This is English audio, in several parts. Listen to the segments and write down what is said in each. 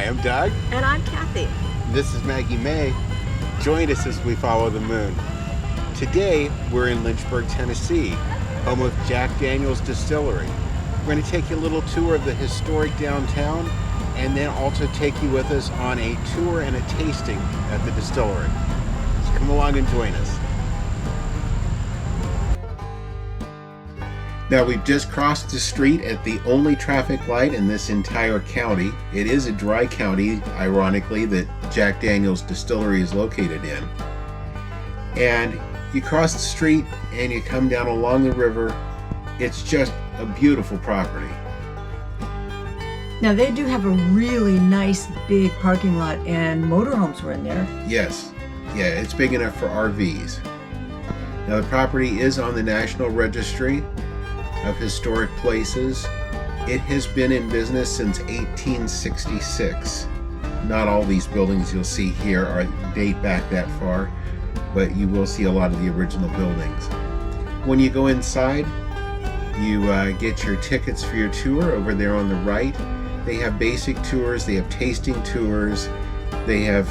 I'm Doug. And I'm Cathy. This is Maggie Mae. Join us as we follow the moon. Today, we're in Lynchburg, Tennessee, home of Jack Daniel's Distillery. We're going to take you a little tour of the historic downtown and then also take you with us on a tour and a tasting at the distillery. So come along and join us. Now we've just crossed the street at the only traffic light in this entire county. It is a dry county, ironically, that Jack Daniel's Distillery is located in. And you cross the street and you come down along the river. It's just a beautiful property. Now they do have a really nice big parking lot, and motorhomes were in there. Yes, yeah, it's big enough for RVs. Now the property is on the National Registry of Historic Places. It has been in business since 1866. Not all these buildings you'll see here date back that far, but you will see a lot of the original buildings. When you go inside, you get your tickets for your tour over there on the right. They have basic tours, they have tasting tours, they have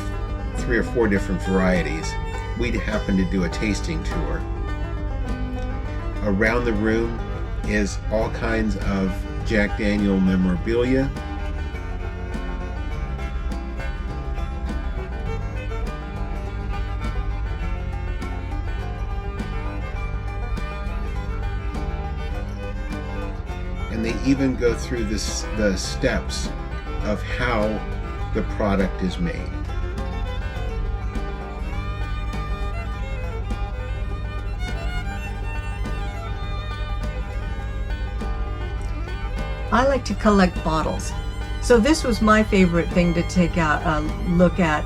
3 or 4 different varieties. We happen to do a tasting tour. Around the room is all kinds of Jack Daniel memorabilia. And they even go through the steps of how the product is made. I like to collect bottles. So this was my favorite thing to take out a look at.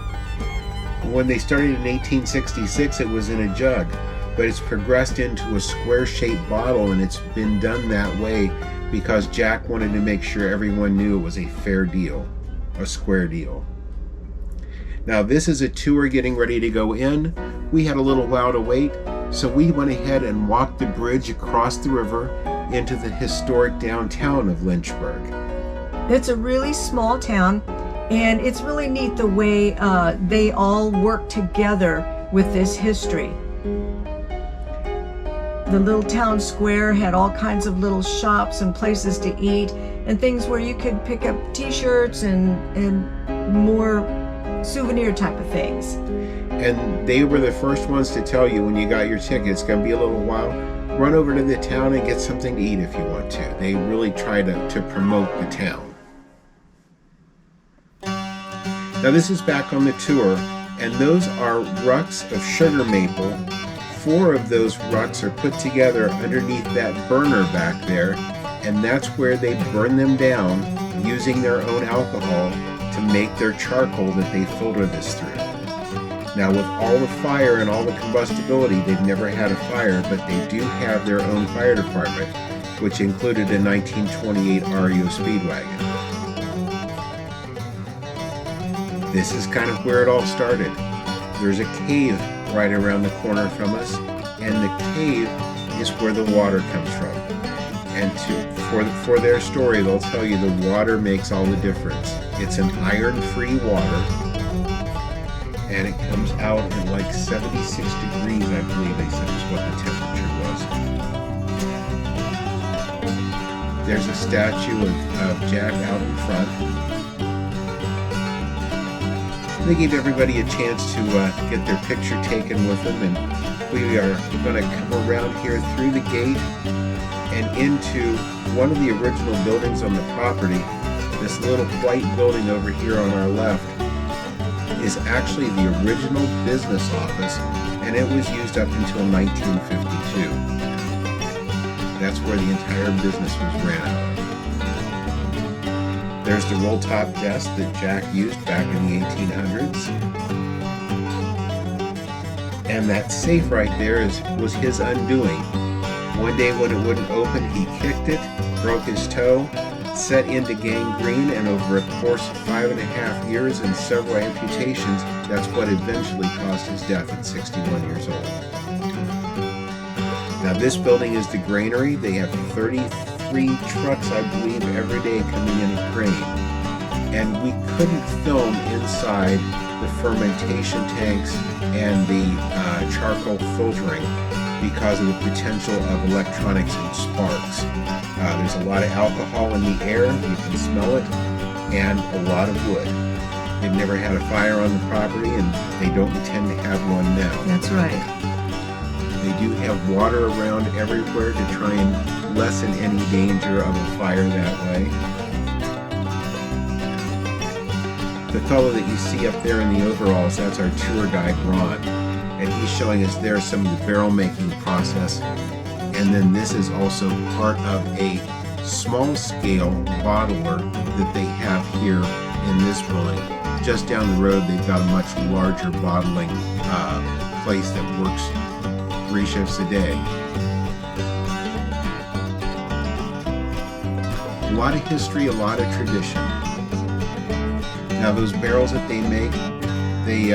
When they started in 1866, it was in a jug, but it's progressed into a square-shaped bottle, and it's been done that way because Jack wanted to make sure everyone knew it was a fair deal, a square deal. Now this is a tour getting ready to go in. We had a little while to wait, so we went ahead and walked the bridge across the river into the historic downtown of Lynchburg. It's a really small town, and it's really neat the way they all work together with this history. The little town square had all kinds of little shops and places to eat and things where you could pick up t-shirts and more souvenir type of things. And they were the first ones to tell you when you got your ticket, it's going to be a little while. Run over to the town and get something to eat if you want to. They really try to promote the town. Now this is back on the tour, and those are rucks of sugar maple. 4 of those rucks are put together underneath that burner back there, and that's where they burn them down using their own alcohol to make their charcoal that they filter this through. Now with all the fire and all the combustibility, they've never had a fire, but they do have their own fire department, which included a 1928 REO Speedwagon. This is kind of where it all started. There's a cave right around the corner from us, and the cave is where the water comes from. And for their story, they'll tell you the water makes all the difference. It's an iron-free water, and it comes out at like 76 degrees, I believe they said is what the temperature was. There's a statue of Jack out in front. They gave everybody a chance to get their picture taken with them, and we are going to come around here through the gate and into one of the original buildings on the property. This little white building over here on our left is actually the original business office, and it was used up until 1952. That's where the entire business was ran out of. There's the roll-top desk that Jack used back in the 1800s. And that safe right there was his undoing. One day when it wouldn't open, he kicked it, broke his toe, set into gangrene, and over a course of 5.5 years and several amputations, that's what eventually caused his death at 61 years old. Now this building is the granary. They have 33 trucks, I believe, every day coming in with grain. and we couldn't film inside the fermentation tanks and the charcoal filtering because of the potential of electronics and sparks. There's a lot of alcohol in the air, you can smell it, and a lot of wood. They've never had a fire on the property, and they don't intend to have one now. That's right. They do have water around everywhere to try and lessen any danger of a fire that way. The fellow that you see up there in the overalls, that's our tour guide, Ron. And he's showing us there some of the barrel making process. And then this is also part of a small scale bottler that they have here in this building. Just down the road, they've got a much larger bottling place that works 3 shifts a day. A lot of history, a lot of tradition. Now those barrels that they make, they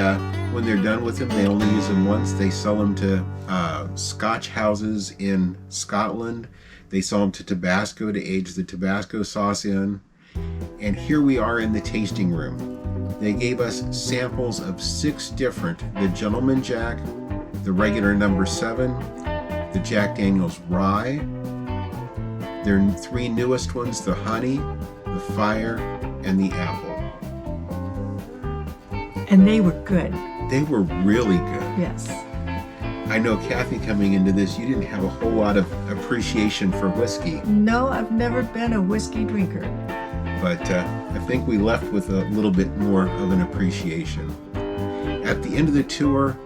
when they're done with them, they only use them once. They sell them to Scotch houses in Scotland. They sell them to Tabasco to age the Tabasco sauce in. And here we are in the tasting room. They gave us samples of 6 different, the Gentleman Jack, the regular number 7, the Jack Daniel's Rye, their 3 newest ones, the Honey, the Fire, and the Apple. And they were good. They were really good. Yes. I know, Cathy, coming into this, you didn't have a whole lot of appreciation for whiskey. No, I've never been a whiskey drinker. But I think we left with a little bit more of an appreciation. At the end of the tour,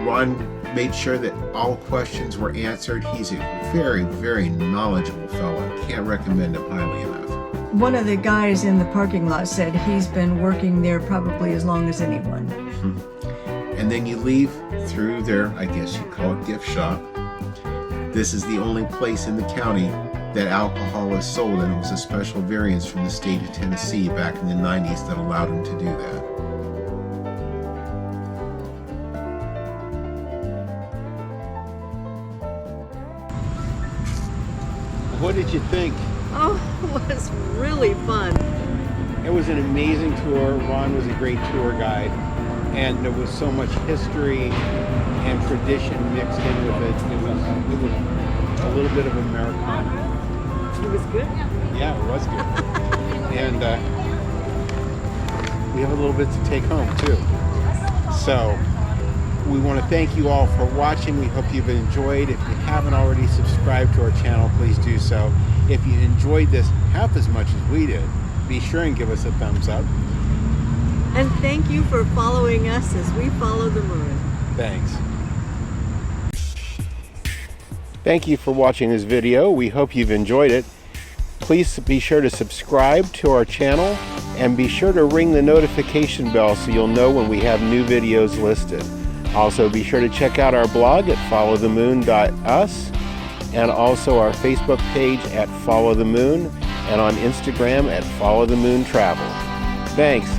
Ron made sure that all questions were answered. He's a very, very knowledgeable fellow. Can't recommend him highly enough. One of the guys in the parking lot said he's been working there probably as long as anyone. And then you leave through their, I guess you call it, gift shop. This is the only place in the county that alcohol is sold, and it was a special variance from the state of Tennessee back in the 90s that allowed them to do that. What did you think? Oh, it was really fun. It was an amazing tour. Ron was a great tour guide, and there was so much history and tradition mixed in with it. It was a little bit of Americana. It was good? Yeah, it was good. And we have a little bit to take home too. So we want to thank you all for watching. We hope you've enjoyed. If you haven't already subscribed to our channel, please do so. If you enjoyed this half as much as we did, be sure and give us a thumbs up. And thank you for following us as we follow the moon. Thanks. Thank you for watching this video. We hope you've enjoyed it. Please be sure to subscribe to our channel and be sure to ring the notification bell so you'll know when we have new videos listed. Also, be sure to check out our blog at followthemoon.us and also our Facebook page at Follow the Moon and on Instagram at Follow the Moon Travel. Thanks.